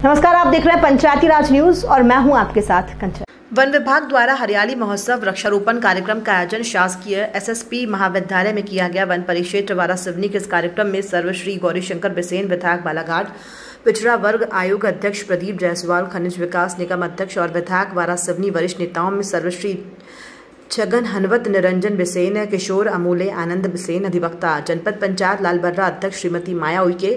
नमस्कार, आप देख रहे हैं पंचायती राज न्यूज और मैं हूं आपके साथ कंचन। वन विभाग द्वारा हरियाली महोत्सव वृक्षारोपण कार्यक्रम का आयोजन शासकीय एसएसपी महाविद्यालय में किया गया। वन परिक्षेत्र वारासिवनी के इस कार्यक्रम में सर्वश्री गौरीशंकर बिसेन, विधायक बालाघाट पिछड़ा वर्ग आयोग अध्यक्ष प्रदीप जायसवाल, खनिज विकास निगम अध्यक्ष और विधायक वारासिवनी वरिष्ठ नेताओं में सर्वश्री छगन हनवत, निरंजन बिसेन, किशोर अमूल्य, आनंद बिसेन अधिवक्ता, जनपद पंचायत लालबर्रा अध्यक्ष श्रीमती माया उइके,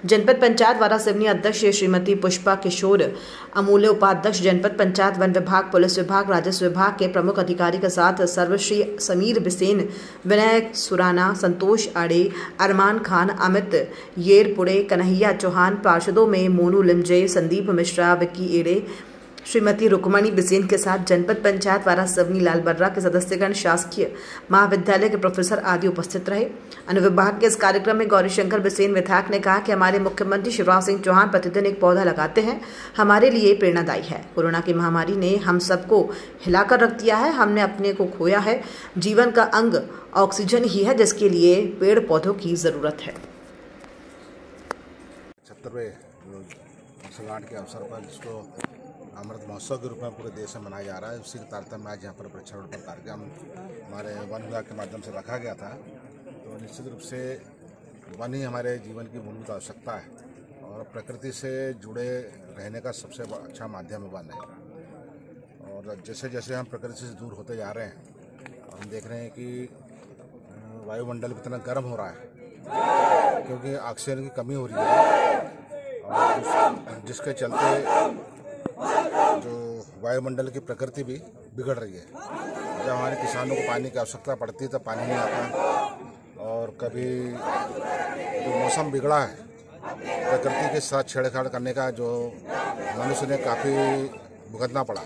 जनपद पंचायत वारासिवनी अध्यक्ष श्रीमती पुष्पा किशोर अमूल्य, उपाध्यक्ष जनपद पंचायत, वन विभाग, पुलिस विभाग, राजस्व विभाग के प्रमुख अधिकारी के साथ सर्वश्री समीर बिसेन, विनय सुराना, संतोष आड़े, अरमान खान, अमित येरपुड़े, कन्हैया चौहान, पार्षदों में मोनू लिमजे, संदीप मिश्रा, विक्की एड़े, श्रीमती रुक्मणी बिसेन के साथ जनपद पंचायत वारासिवनी लालबर्रा के सदस्यगण, शासकीय महाविद्यालय के प्रोफेसर आदि उपस्थित रहे। अनुविभाग के इस कार्यक्रम में गौरीशंकर बिसेन विधायक ने कहा कि हमारे मुख्यमंत्री शिवराज सिंह चौहान प्रतिदिन एक पौधा लगाते हैं, हमारे लिए प्रेरणादायी है। कोरोना की महामारी ने हम सबको हिलाकर रख दिया है, हमने अपने को खोया है। जीवन का अंग ऑक्सीजन ही है, जिसके लिए पेड़ पौधों की जरूरत है। 70वें वर्षगांठ के अवसर पर जिसको अमृत महोत्सव के रूप में पूरे देश में मनाया जा रहा है, उसी के तारतम्य में आज यहाँ पर वृक्षारोपण कार्यक्रम हमारे वन विभाग के माध्यम से रखा गया था। तो निश्चित रूप से वन ही हमारे जीवन की मूलभूत आवश्यकता है और प्रकृति से जुड़े रहने का सबसे अच्छा माध्यम वन है। और जैसे जैसे हम प्रकृति से दूर होते जा रहे हैं, हम देख रहे हैं कि वायुमंडल कितना गर्म हो रहा है, क्योंकि ऑक्सीजन की कमी हो रही है और जिसके चलते जो वायुमंडल की प्रकृति भी बिगड़ रही है। जब हमारे किसानों को पानी की आवश्यकता पड़ती है तब पानी नहीं आता, और कभी जो मौसम बिगड़ा है, प्रकृति के साथ छेड़छाड़ करने का जो मनुष्य ने काफ़ी भुगतना पड़ा।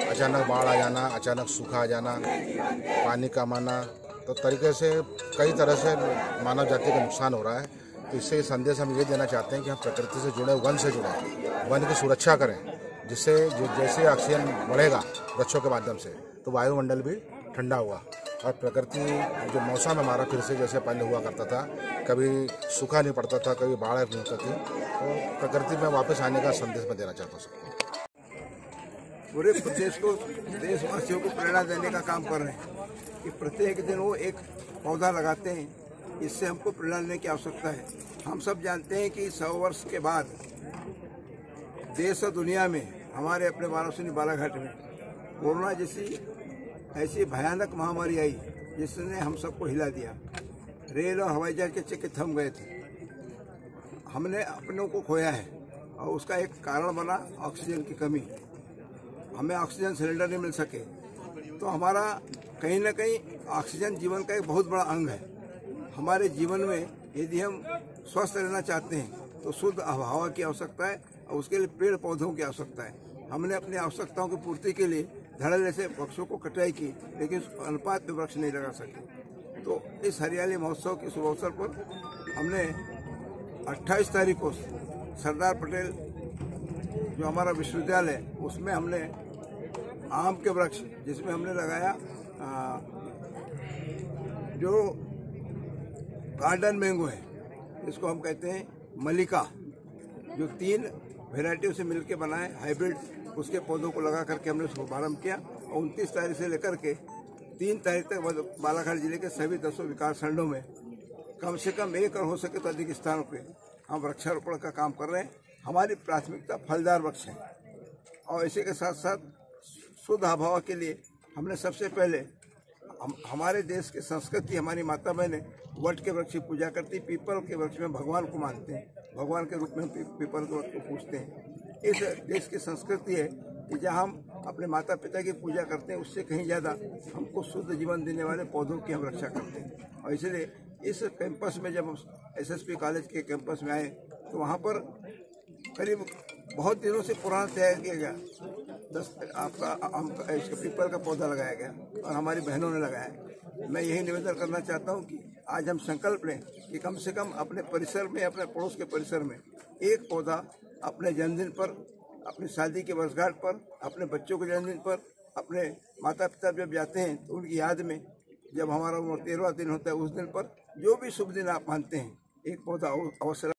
अचानक बाढ़ आ जाना, अचानक सूखा आ जाना, पानी कम आना, तो तरीके से कई तरह से मानव जाति का नुकसान हो रहा है। तो इससे संदेश हम ये देना चाहते हैं कि हम प्रकृति से जुड़े, वन से जुड़े, वन की सुरक्षा करें, जिससे जैसे ऑक्सीजन बढ़ेगा वृक्षों के माध्यम से तो वायुमंडल भी ठंडा हुआ और प्रकृति जो मौसम हमारा फिर से जैसे पहले हुआ करता था, कभी सूखा नहीं पड़ता था, कभी बाढ़ नहीं होती थी, तो प्रकृति में वापस आने का संदेश मैं देना चाहता हूँ। पूरे प्रदेश को, देशवासियों को प्रेरणा देने का काम कर रहे हैं कि प्रत्येक दिन वो एक पौधा लगाते हैं। इससे हमको प्रेरणा लेने की आवश्यकता है। हम सब जानते हैं कि 100 वर्ष के बाद देश और दुनिया में, हमारे अपने वारासिवनी बालाघाट में कोरोना जैसी ऐसी भयानक महामारी आई जिसने हम सबको हिला दिया। रेल और हवाई जहाज के चक्के थम गए थे, हमने अपनों को खोया है और उसका एक कारण बना ऑक्सीजन की कमी। हमें ऑक्सीजन सिलेंडर नहीं मिल सके, तो हमारा कहीं ना कहीं ऑक्सीजन जीवन का एक बहुत बड़ा अंग है। हमारे जीवन में यदि हम स्वस्थ रहना चाहते हैं तो शुद्ध हवा की आवश्यकता है और उसके लिए पेड़ पौधों की आवश्यकता है। हमने अपनी आवश्यकताओं की पूर्ति के लिए धड़ल्ले से वृक्षों को कटाई की, लेकिन उस अनुपात में वृक्ष नहीं लगा सके। तो इस हरियाली महोत्सव के शुभ अवसर पर हमने 28 तारीख को सरदार पटेल जो हमारा विश्वविद्यालय है, उसमें हमने आम के वृक्ष, जिसमें हमने लगाया जो गार्डन मैंगो है, इसको हम कहते हैं मलिका, जो 3 वेराइटियों से मिलकर बनाए हाइब्रिड, उसके पौधों को लगा करके हमने उसको प्रारंभ किया। और 29 तारीख से लेकर के 3 तारीख तक बालाघाट जिले के सभी 10 विकास खंडों में कम से कम 1 और हो सके तो अधिक स्थानों पे हम वृक्षारोपण का काम कर रहे हैं। हमारी प्राथमिकता फलदार वृक्ष है और इसी के साथ साथ शुद्ध आबोहवा के लिए हमने सबसे पहले हमारे देश की संस्कृति, हमारी माता बहनें वट के वृक्ष की पूजा करती, पीपल के वृक्ष में भगवान को मानते हैं, भगवान के रूप में पीपल के वृक्ष को पूजते हैं। इस देश की संस्कृति है कि जहाँ हम अपने माता पिता की पूजा करते हैं, उससे कहीं ज़्यादा हमको शुद्ध जीवन देने वाले पौधों की हम रक्षा करते हैं। और इसलिए इस कैंपस में जब हम एसएसपी कॉलेज के कैंपस में आए तो वहाँ पर करीब बहुत दिनों से पुराना तैयार किया गया 10 आपका इसका पीपल का पौधा लगाया गया और हमारी बहनों ने लगाया। मैं यही निवेदन करना चाहता हूँ कि आज हम संकल्प लें कि कम से कम अपने परिसर में, अपने पड़ोस के परिसर में एक पौधा अपने जन्मदिन पर, अपनी शादी के वर्षगांठ पर, अपने बच्चों के जन्मदिन पर, अपने माता पिता जब जाते हैं तो उनकी याद में, जब हमारा 13वां दिन होता है उस दिन पर, जो भी शुभ दिन आप मानते हैं, एक पौधा अवश्य